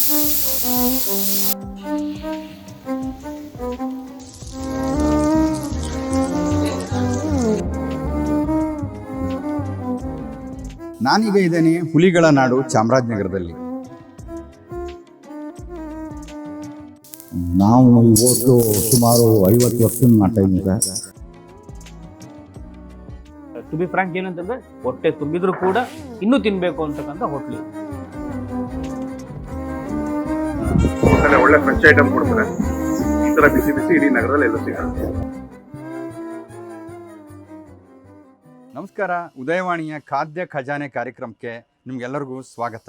ನಾನೀಗ ಇದ್ದೇನೆ ಹುಲಿಗಳ ನಾಡು ಚಾಮರಾಜನಗರದಲ್ಲಿ. ನಾವು ಈ ಹೋಟ್ಲು ಸುಮಾರು 50 ವರ್ಷದಿಂದ ಮಾಡ್ತಾ ಇದ್ದೀವಿ ಸರ್. ಟು ಬಿ ಫ್ರಾಂಕ್ ಏನಂತಂದ್ರೆ ಹೊಟ್ಟೆ ತುಂಬಿದ್ರು ಕೂಡ ಇನ್ನೂ ತಿನ್ಬೇಕು ಅಂತಕ್ಕಂಥ ಹೋಟ್ಲು. ಒಳ್ಳೆ ಫ್ರೆಶ್ ಐಟಮ್ ಕೊಡ್ತಾರೆ. ಈ ತರ ಬಿಸಿ ಬಿಸಿ ಇಡೀ ನಗರದಲ್ಲಿ ಎಲ್ಲ ಸಿಗುತ್ತೆ. ನಮಸ್ಕಾರ, ಉದಯವಾಣಿಯ ಖಾದ್ಯ ಖಜಾನೆ ಕಾರ್ಯಕ್ರಮಕ್ಕೆ ನಿಮ್ಗೆಲ್ಲರಿಗೂ ಸ್ವಾಗತ.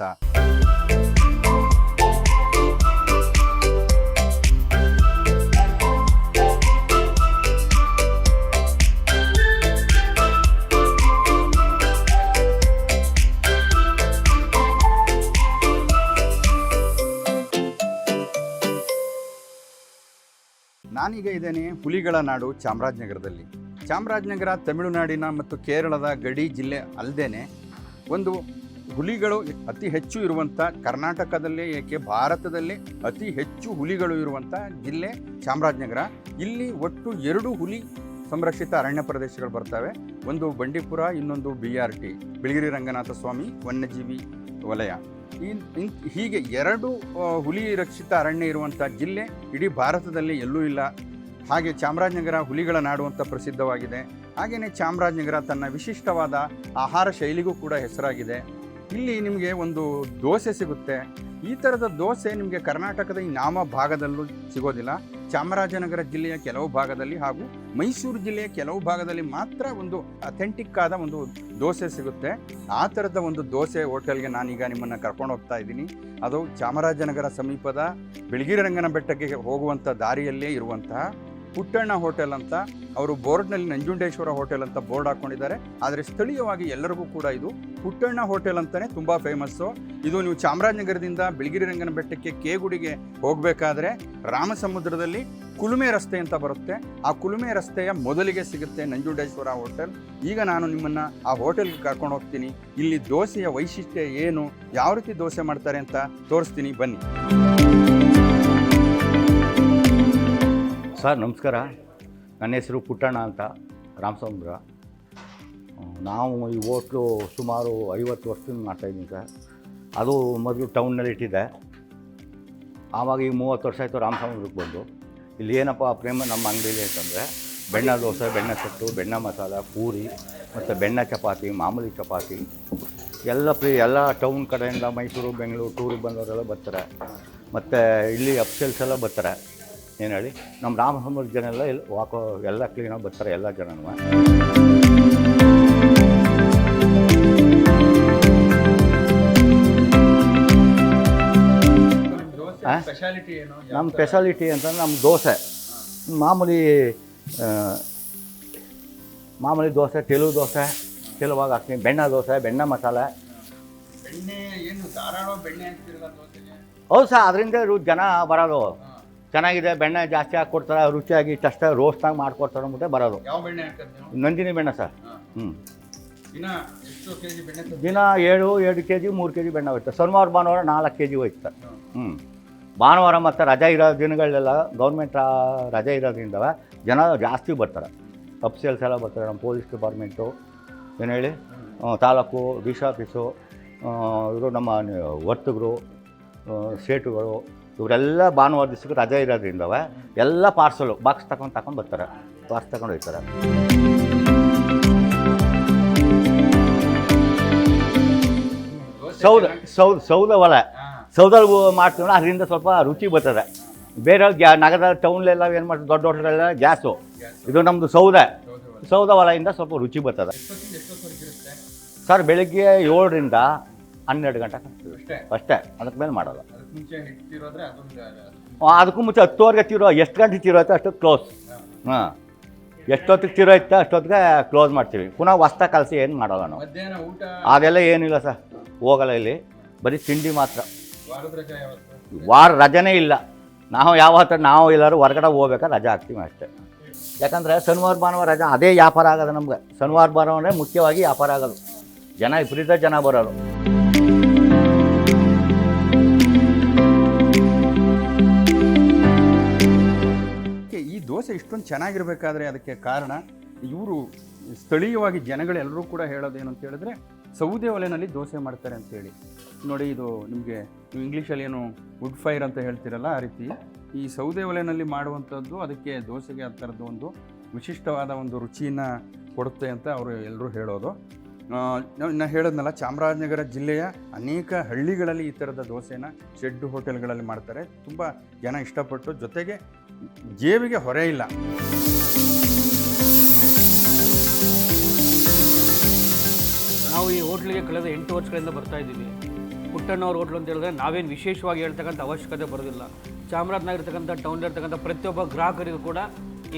ನಾನೀಗ ಇದ್ದೇನೆ ಹುಲಿಗಳ ನಾಡು ಚಾಮರಾಜನಗರದಲ್ಲಿ. ಚಾಮರಾಜನಗರ ತಮಿಳುನಾಡಿನ ಮತ್ತು ಕೇರಳದ ಗಡಿ ಜಿಲ್ಲೆ ಅಲ್ಲದೇನೆ ಒಂದು ಹುಲಿಗಳು ಅತಿ ಹೆಚ್ಚು ಇರುವಂಥ, ಕರ್ನಾಟಕದಲ್ಲೇ ಏಕೆ ಭಾರತದಲ್ಲೇ ಅತಿ ಹೆಚ್ಚು ಹುಲಿಗಳು ಇರುವಂಥ ಜಿಲ್ಲೆ ಚಾಮರಾಜನಗರ. ಇಲ್ಲಿ ಒಟ್ಟು 2 ಹುಲಿ ಸಂರಕ್ಷಿತ ಅರಣ್ಯ ಪ್ರದೇಶಗಳು ಬರ್ತವೆ. ಒಂದು ಬಂಡೀಪುರ, ಇನ್ನೊಂದು BRT ಬಿಳಿಗಿರಿ ರಂಗನಾಥ ಸ್ವಾಮಿ ವನ್ಯಜೀವಿ ವಲಯ. ಹೀಗೆ 2 ಹುಲಿ ರಕ್ಷಿತ ಅರಣ್ಯ ಇರುವಂಥ ಜಿಲ್ಲೆ ಇಡೀ ಭಾರತದಲ್ಲಿ ಎಲ್ಲೂ ಇಲ್ಲ. ಹಾಗೆ ಚಾಮರಾಜನಗರ ಹುಲಿಗಳ ನಾಡು ಅಂತ ಪ್ರಸಿದ್ಧವಾಗಿದೆ. ಹಾಗೆಯೇ ಚಾಮರಾಜನಗರ ತನ್ನ ವಿಶಿಷ್ಟವಾದ ಆಹಾರ ಶೈಲಿಗೂ ಕೂಡ ಹೆಸರಾಗಿದೆ. ಇಲ್ಲಿ ನಿಮಗೆ ಒಂದು ದೋಸೆ ಸಿಗುತ್ತೆ. ಈ ಥರದ ದೋಸೆ ನಿಮಗೆ ಕರ್ನಾಟಕದ ಈ ನಾಮ ಭಾಗದಲ್ಲೂ ಸಿಗೋದಿಲ್ಲ. ಚಾಮರಾಜನಗರ ಜಿಲ್ಲೆಯ ಕೆಲವು ಭಾಗದಲ್ಲಿ ಹಾಗೂ ಮೈಸೂರು ಜಿಲ್ಲೆಯ ಕೆಲವು ಭಾಗದಲ್ಲಿ ಮಾತ್ರ ಒಂದು ಅಥೆಂಟಿಕ್ ಆದ ಒಂದು ದೋಸೆ ಸಿಗುತ್ತೆ. ಆ ಥರದ ಒಂದು ದೋಸೆ ಹೋಟೆಲ್ಗೆ ನಾನೀಗ ನಿಮ್ಮನ್ನು ಕರ್ಕೊಂಡು ಹೋಗ್ತಾ ಇದ್ದೀನಿ. ಅದು ಚಾಮರಾಜನಗರ ಸಮೀಪದ ಬಿಳಿಗಿರಿ ರಂಗನ ಬೆಟ್ಟಕ್ಕೆ ಹೋಗುವಂಥ ದಾರಿಯಲ್ಲೇ ಇರುವಂತಹ ಪುಟ್ಟಣ್ಣ ಹೋಟೆಲ್ ಅಂತ. ಅವರು ಬೋರ್ಡ್ನಲ್ಲಿ ನಂಜುಂಡೇಶ್ವರ ಹೋಟೆಲ್ ಅಂತ ಬೋರ್ಡ್ ಹಾಕ್ಕೊಂಡಿದ್ದಾರೆ. ಆದರೆ ಸ್ಥಳೀಯವಾಗಿ ಎಲ್ಲರಿಗೂ ಕೂಡ ಇದು ಪುಟ್ಟಣ್ಣ ಹೋಟೆಲ್ ಅಂತಲೇ ತುಂಬ ಫೇಮಸ್ಸು. ಇದು ನೀವು ಚಾಮರಾಜನಗರದಿಂದ ಬಿಳಿಗಿರಿ ರಂಗನ ಬೆಟ್ಟಕ್ಕೆ ಕೇಗುಡಿಗೆ ಹೋಗಬೇಕಾದ್ರೆ ರಾಮಸಮುದ್ರದಲ್ಲಿ ಕುಲುಮೆ ರಸ್ತೆ ಅಂತ ಬರುತ್ತೆ. ಆ ಕುಲುಮೆ ರಸ್ತೆಯ ಮೊದಲಿಗೆ ಸಿಗುತ್ತೆ ನಂಜುಂಡೇಶ್ವರ ಹೋಟೆಲ್. ಈಗ ನಾನು ನಿಮ್ಮನ್ನು ಆ ಹೋಟೆಲ್ಗೆ ಕರ್ಕೊಂಡು ಹೋಗ್ತೀನಿ. ಇಲ್ಲಿ ದೋಸೆಯ ವೈಶಿಷ್ಟ್ಯ ಏನು, ಯಾವ ರೀತಿ ದೋಸೆ ಮಾಡ್ತಾರೆ ಅಂತ ತೋರಿಸ್ತೀನಿ, ಬನ್ನಿ. ಸರ್ ನಮಸ್ಕಾರ, ನನ್ನ ಹೆಸರು ಪುಟ್ಟಣ್ಣ ಅಂತ, ರಾಮಸಮುದ್ರ. ನಾವು ಈ ಹೋಟ್ಲು ಸುಮಾರು 50 ವರ್ಷದಿಂದ ಮಾಡ್ತಾಯಿದ್ದೀನಿ ಸರ್. ಅದು ಮೊದಲು ಟೌನ್ನಲ್ಲಿ ಇಟ್ಟಿದ್ದೆ. ಆವಾಗ ಈ 30 ವರ್ಷ ಆಯಿತು ರಾಮಸಮುದ್ರಕ್ಕೆ ಬಂದು. ಇಲ್ಲಿ ಏನಪ್ಪ ಪ್ರೇಮ ನಮ್ಮ ಅಂಗಡಿಲಿ ಅಂತಂದರೆ ಬೆಣ್ಣೆ ದೋಸೆ, ಬೆಣ್ಣೆ ಸೊಟ್ಟು, ಬೆಣ್ಣೆ ಮಸಾಲ, ಪೂರಿ ಮತ್ತು ಬೆಣ್ಣೆ ಚಪಾತಿ, ಮಾಮೂಲಿ ಚಪಾತಿ ಎಲ್ಲ ಟೌನ್ ಕಡೆಯಿಂದ ಮೈಸೂರು, ಬೆಂಗಳೂರು ಟೂರಿಗೆ ಬಂದವರೆಲ್ಲ ಬರ್ತಾರೆ. ಮತ್ತು ಇಲ್ಲಿ ಅಪ್ಸೆಲ್ಸ್ ಎಲ್ಲ ಬರ್ತಾರೆ. ಏನು ಹೇಳಿ, ನಮ್ಮ ರಾಮಸಮುದ್ರ ಜನ ಎಲ್ಲ ಎಲ್ಲ ಕ್ಲೀನಾಗಿ ಬರ್ತಾರೆ, ಎಲ್ಲ ಜನನೂ. ನಮ್ಮ ಸ್ಪೆಷಾಲಿಟಿ ಅಂತಂದ್ರೆ ನಮ್ಮ ದೋಸೆ ಮಾಮೂಲಿ ದೋಸೆ, ತೆಲುಗು ದೋಸೆ, ತೆಲುವಾಗಿ ಹಾಕ್ತೀನಿ. ಬೆಣ್ಣೆ ದೋಸೆ, ಬೆಣ್ಣೆ ಮಸಾಲೆ. ಹೌದು ಸರ್, ಅದರಿಂದ ಜನ ಬರೋದು. ಚೆನ್ನಾಗಿದೆ, ಬೆಣ್ಣೆ ಜಾಸ್ತಿ ಹಾಕ್ಕೊಡ್ತಾರೆ, ರುಚಿಯಾಗಿ ಟಸ್ಟ್ ರೋಸ್ಟಾಗಿ ಮಾಡಿಕೊಡ್ತಾರೆ ಅಂದ್ಬಿಟ್ಟೆ ಬರೋದು. ನಂದಿನಿ ಬೆಣ್ಣೆ ಸರ್. ದಿನ 7 kg 3 kg ಬೆಣ್ಣೆ ಹೋಯ್ತು. ಶನಿವಾರ ಭಾನುವಾರ 4 kg ಹೋಯ್ತು ಸರ್. ಭಾನುವಾರ ಮತ್ತು ರಜೆ ಇರೋ ದಿನಗಳೆಲ್ಲ ಗೌರ್ಮೆಂಟ್ ರಜೆ ಇರೋದ್ರಿಂದ ಜನ ಜಾಸ್ತಿ ಬರ್ತಾರೆ. ಅಫ್ಸಿಯಲ್ಸ್ ಎಲ್ಲ ಬರ್ತಾರೆ. ನಮ್ಮ ಪೊಲೀಸ್ ಡಿಪಾರ್ಟ್ಮೆಂಟು, ಏನು ಹೇಳಿ, ತಾಲೂಕು ಡಿಶ್ ಆಫೀಸು, ಇವರು ನಮ್ಮ ವರ್ತಕರು, ಸೇಟುಗಳು, ಇವರೆಲ್ಲ ಭಾನುವಾರ ದಿವಸಕ್ಕೆ ರಜೆ ಇರೋದ್ರಿಂದ ಎಲ್ಲ ಪಾರ್ಸಲು ಬಾಕ್ಸ್ ತಗೊಂಡು ಬರ್ತಾರೆ, ಬಾಕ್ಸ್ ತಗೊಂಡು ಹೋಗ್ತಾರೆ. ಸೌದೆ ಒಲೆ ಸೌದಲ್ಲಿ ಮಾಡ್ತೀವಿ, ಅದರಿಂದ ಸ್ವಲ್ಪ ರುಚಿ ಬರ್ತದೆ. ಬೇರೆ ನಗರದ ಟೌನ್ಲೆಲ್ಲ ಏನು ಮಾಡ್ತೀವಿ, ದೊಡ್ಡ ಹೋಟೆಲೆಲ್ಲ ಗ್ಯಾಸು. ಇದು ನಮ್ಮದು ಸೌದೆ ಒಲೆಯಿಂದ ಸ್ವಲ್ಪ ರುಚಿ ಬರ್ತದೆ ಸರ್. ಬೆಳಗ್ಗೆ 7ರಿಂದ 12 ಗಂಟೆ ಅಷ್ಟೇ, ಅದಕ್ಕೆ ಮೇಲೆ ಮಾಡೋಲ್ಲ. ಅದಕ್ಕೂ ಮುಂಚೆ 10ವರೆಗೆ ತೀರೋ, ಎಷ್ಟು ಗಂಟೆ ತೀರೋ ಐತೆ ಅಷ್ಟೊತ್ತು ಕ್ಲೋಸ್. ಎಷ್ಟೊತ್ತಿಗೆ ತೀರೋ ಐತೆ ಅಷ್ಟೊತ್ತಿಗೆ ಕ್ಲೋಸ್ ಮಾಡ್ತೀವಿ. ಪುನಃ ಹೊಸ್ತ ಕಲಸಿ ಏನು ಮಾಡೋಲ್ಲ ನಾವು. ಅದೆಲ್ಲ ಏನಿಲ್ಲ ಸರ್, ಹೋಗಲ್ಲ. ಇಲ್ಲಿ ಬರೀ ತಿಂಡಿ ಮಾತ್ರ. ವಾರ ರಜೆನೇ ಇಲ್ಲ. ನಾವು ನಾವು ಎಲ್ಲರೂ ಹೊರಗಡೆ ಹೋಗ್ಬೇಕಾದ್ರೆ ರಜೆ ಹಾಕ್ತೀವಿ ಅಷ್ಟೇ. ಯಾಕಂದರೆ ಶನಿವಾರ ಭಾನುವಾರ ರಜೆ, ಅದೇ ವ್ಯಾಪಾರ ಆಗೋದು ನಮ್ಗೆ. ಶನಿವಾರ ಭಾನುವಾರ ಮುಖ್ಯವಾಗಿ ವ್ಯಾಪಾರ ಆಗೋದು. ಜನ ವಿಪರೀತ ಜನ ಬರೋರು. ಇಷ್ಟೊಂದು ಚೆನ್ನಾಗಿರಬೇಕಾದ್ರೆ ಅದಕ್ಕೆ ಕಾರಣ ಇವರು ಸ್ಥಳೀಯವಾಗಿ ಜನಗಳೆಲ್ಲರೂ ಕೂಡ ಹೇಳೋದೇನು ಅಂತ ಹೇಳಿದ್ರೆ ಸೌದೆ ಒಲೆಯಲ್ಲಿ ದೋಸೆ ಮಾಡ್ತಾರೆ ಅಂತೇಳಿ. ನೋಡಿ, ಇದು ನಿಮಗೆ ನೀವು ಇಂಗ್ಲೀಷಲ್ಲಿ ಏನು ವುಡ್ ಫೈರ್ ಅಂತ ಹೇಳ್ತೀರಲ್ಲ, ಆ ರೀತಿ ಈ ಸೌದೆ ಒಲೆಯಲ್ಲಿ ಮಾಡುವಂಥದ್ದು ಅದಕ್ಕೆ ದೋಸೆಗೆ ಆ ಥರದ್ದು ಒಂದು ವಿಶಿಷ್ಟವಾದ ಒಂದು ರುಚಿಯನ್ನು ಕೊಡುತ್ತೆ ಅಂತ ಅವರು ಎಲ್ಲರೂ ಹೇಳೋದು. ನಾನು ಹೇಳೋದ್ನಲ್ಲ, ಚಾಮರಾಜನಗರ ಜಿಲ್ಲೆಯ ಅನೇಕ ಹಳ್ಳಿಗಳಲ್ಲಿ ಈ ಥರದ ದೋಸೆನ ಶೆಡ್ ಹೋಟೆಲ್ಗಳಲ್ಲಿ ಮಾಡ್ತಾರೆ. ತುಂಬ ಜನ ಇಷ್ಟಪಟ್ಟು, ಜೊತೆಗೆ ಜೇಬಿಗೆ ಹೊರೆ ಇಲ್ಲ. ನಾವು ಈ ಹೋಟ್ಲಿಗೆ ಕಳೆದ 8 ವರ್ಷಗಳಿಂದ ಬರ್ತಾ ಇದ್ದೀವಿ. ಪುಟ್ಟಣ್ಣವ್ರ ಹೋಟ್ಲು ಅಂತ ಹೇಳಿದ್ರೆ ನಾವೇನು ವಿಶೇಷವಾಗಿ ಹೇಳ್ತಕ್ಕಂಥ ಅವಶ್ಯಕತೆ ಬರೋದಿಲ್ಲ. ಚಾಮರಾಜನಗರ ಇರ್ತಕ್ಕಂಥ ಟೌನಲ್ಲಿರ್ತಕ್ಕಂಥ ಪ್ರತಿಯೊಬ್ಬ ಗ್ರಾಹಕರಿಗೂ ಕೂಡ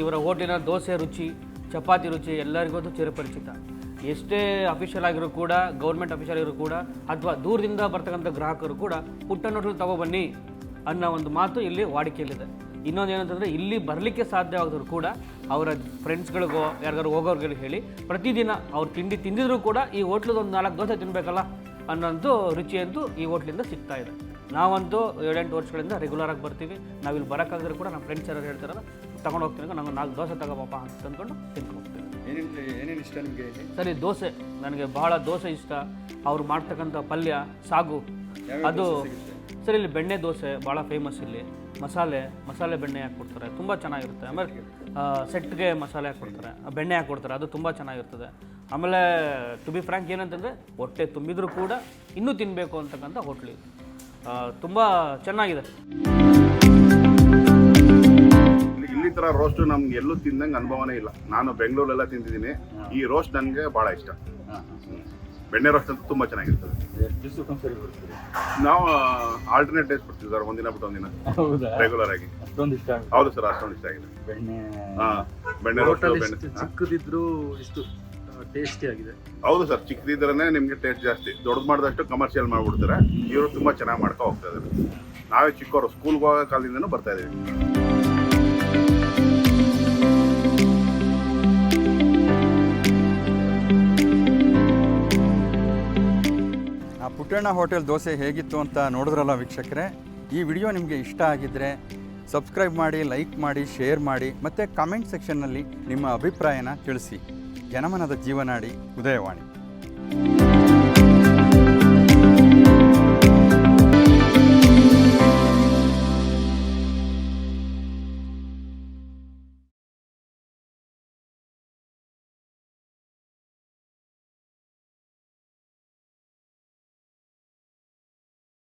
ಇವರ ಹೋಟ್ಲಿನ ದೋಸೆ ರುಚಿ, ಚಪಾತಿ ರುಚಿ ಎಲ್ಲರಿಗೂ ಅದು ಚಿರಪರಿಚಿತ. ಎಷ್ಟೇ ಅಫಿಷಿಯಲ್ ಆಗಿರೋ ಕೂಡ, ಗೌರ್ಮೆಂಟ್ ಅಫಿಷಿಯಲ್ ಆಗಿರೋ ಕೂಡ, ಅಥವಾ ದೂರದಿಂದ ಬರ್ತಕ್ಕಂಥ ಗ್ರಾಹಕರು ಕೂಡ ಪುಟ್ಟಣ್ಣ ಹೋಟ್ಲು ತಗೊಬನ್ನಿ ಅನ್ನೋ ಒಂದು ಮಾತು ಇಲ್ಲಿ ವಾಡಿಕೆಯಲ್ಲಿದೆ. ಇನ್ನೊಂದು ಏನಂತಂದರೆ, ಇಲ್ಲಿ ಬರಲಿಕ್ಕೆ ಸಾಧ್ಯವಾದರೂ ಕೂಡ ಅವರ ಫ್ರೆಂಡ್ಸ್ಗಳಿಗೋ ಯಾರಿಗಾರು ಹೋಗೋರ್ಗಳಿಗೆ ಹೇಳಿ ಪ್ರತಿದಿನ ಅವ್ರು ತಿಂಡಿ ತಿಂದಿದ್ರು ಕೂಡ ಈ ಹೋಟ್ಲದ ಒಂದು 4 ದೋಸೆ ತಿನ್ನಬೇಕಲ್ಲ ಅನ್ನೋಂಥ ರುಚಿಯಂತೂ ಈ ಹೋಟ್ಲಿಂದ ಸಿಗ್ತಾ ಇದೆ. ನಾವಂತೂ 7-8 ವರ್ಷಗಳಿಂದ ರೆಗ್ಯುಲರಾಗಿ ಬರ್ತೀವಿ. ನಾವಿಲ್ಲಿ ಬರೋಕ್ಕಾಗಿದ್ರೆ ಕೂಡ ನಮ್ಮ ಫ್ರೆಂಡ್ಸ್ ಯಾರು ಹೇಳ್ತಾರಲ್ಲ, ತೊಗೊಂಡು ಹೋಗ್ತೀನಿ, ನಂಗೆ 4 ದೋಸೆ ತಗೋಬಪ್ಪ ಅಂತ ಅಂದ್ಕೊಂಡು ತಿನ್ಕೊಂಡು ಹೋಗ್ತೀವಿ. ಏನೇನು ಇಷ್ಟ ನಿಮಗೆ? ಸರಿ, ದೋಸೆ ನನಗೆ ಬಹಳ ದೋಸೆ ಇಷ್ಟ. ಅವ್ರು ಮಾಡ್ತಕ್ಕಂಥ ಪಲ್ಯ, ಸಾಗು, ಅದು ಸರ್ ಇಲ್ಲಿ ಬೆಣ್ಣೆ ದೋಸೆ ಭಾಳ ಫೇಮಸ್. ಇಲ್ಲಿ ಮಸಾಲೆ ಬೆಣ್ಣೆ ಹಾಕ್ಕೊಡ್ತಾರೆ, ತುಂಬ ಚೆನ್ನಾಗಿರುತ್ತೆ. ಆಮೇಲೆ ಸೆಟ್ಗೆ ಮಸಾಲೆ ಹಾಕ್ಕೊಡ್ತಾರೆ, ಬೆಣ್ಣೆ ಹಾಕ್ಕೊಡ್ತಾರೆ, ಅದು ತುಂಬ ಚೆನ್ನಾಗಿರ್ತದೆ. ಆಮೇಲೆ ಟು ಬಿ ಫ್ರ್ಯಾಂಕ್ ಏನಂತಂದರೆ, ಹೊಟ್ಟೆ ತುಂಬಿದ್ರೂ ಕೂಡ ಇನ್ನೂ ತಿನ್ನಬೇಕು ಅಂತಕ್ಕಂಥ ಹೋಟ್ಲು ತುಂಬ ಚೆನ್ನಾಗಿದೆ. ಇಲ್ಲಿ ಥರ ರೋಸ್ಟು ನಮ್ಗೆ ಎಲ್ಲೂ ತಿಂದಂಗೆ ಅನುಭವನೇ ಇಲ್ಲ. ನಾನು ಬೆಂಗಳೂರೆಲ್ಲ ತಿಂತಿದ್ದೀನಿ. ಈ ರೋಸ್ಟ್ ನನಗೆ ಭಾಳ ಇಷ್ಟ. ಬೆಣ್ಣೆ ರೋಸ್ಟ್ ಅಂತ ತುಂಬ ಚೆನ್ನಾಗಿರ್ತದೆ. ನಾವು ಆಲ್ಟರ್ನೇಟ್ ಡೇಸ್ ಕೊಡ್ತೀವಿ ಸರ್, ಒಂದಿನ ಬಿಟ್ಟು ಒಂದಿನ, ರೆಗ್ಯುಲರ್ ಆಗಿ. ಅಷ್ಟೊಂದು ಇಷ್ಟ? ಹೌದು ಸರ್, ಅಷ್ಟೊಂದು ಇಷ್ಟ ಆಗಿದೆ ಬೆಣ್ಣೆ. ಬೆಣ್ಣೆ ರೋಸ್ಟ್ ಚಿಕ್ಕದಿದ್ರು ಇಷ್ಟು ಟೇಸ್ಟಿ ಆಗಿದೆ. ಹೌದು ಸರ್, ಚಿಕ್ಕದಿದ್ರೇ ನಿಮಗೆ ಟೇಸ್ಟ್ ಜಾಸ್ತಿ. ದೊಡ್ಡದು ಮಾಡಿದಷ್ಟು ಕಮರ್ಷಿಯಲ್ ಮಾಡ್ಬಿಡ್ತಾರೆ. ಇವರು ತುಂಬ ಚೆನ್ನಾಗಿ ಮಾಡ್ಕೊ ಹೋಗ್ತಾ ಇದ್ದಾರೆ. ನಾವೇ ಚಿಕ್ಕವರು ಸ್ಕೂಲ್ಗೆ ಹೋಗೋ ಕಾಲದಿಂದನೂ ಬರ್ತಾ ಇದ್ದೀವಿ. ಆ ಪುಟ್ಟಣ್ಣ ಹೋಟೆಲ್ ದೋಸೆ ಹೇಗಿತ್ತು ಅಂತ ನೋಡಿದ್ರಲ್ಲ ವೀಕ್ಷಕರೇ. ಈ ವಿಡಿಯೋ ನಿಮಗೆ ಇಷ್ಟ ಆಗಿದ್ದರೆ ಸಬ್ಸ್ಕ್ರೈಬ್ ಮಾಡಿ, ಲೈಕ್ ಮಾಡಿ, ಶೇರ್ ಮಾಡಿ, ಮತ್ತು ಕಾಮೆಂಟ್ ಸೆಕ್ಷನ್ನಲ್ಲಿ ನಿಮ್ಮ ಅಭಿಪ್ರಾಯನ ತಿಳಿಸಿ. ಜನಮನದ ಜೀವನಾಡಿ, ಉದಯವಾಣಿ.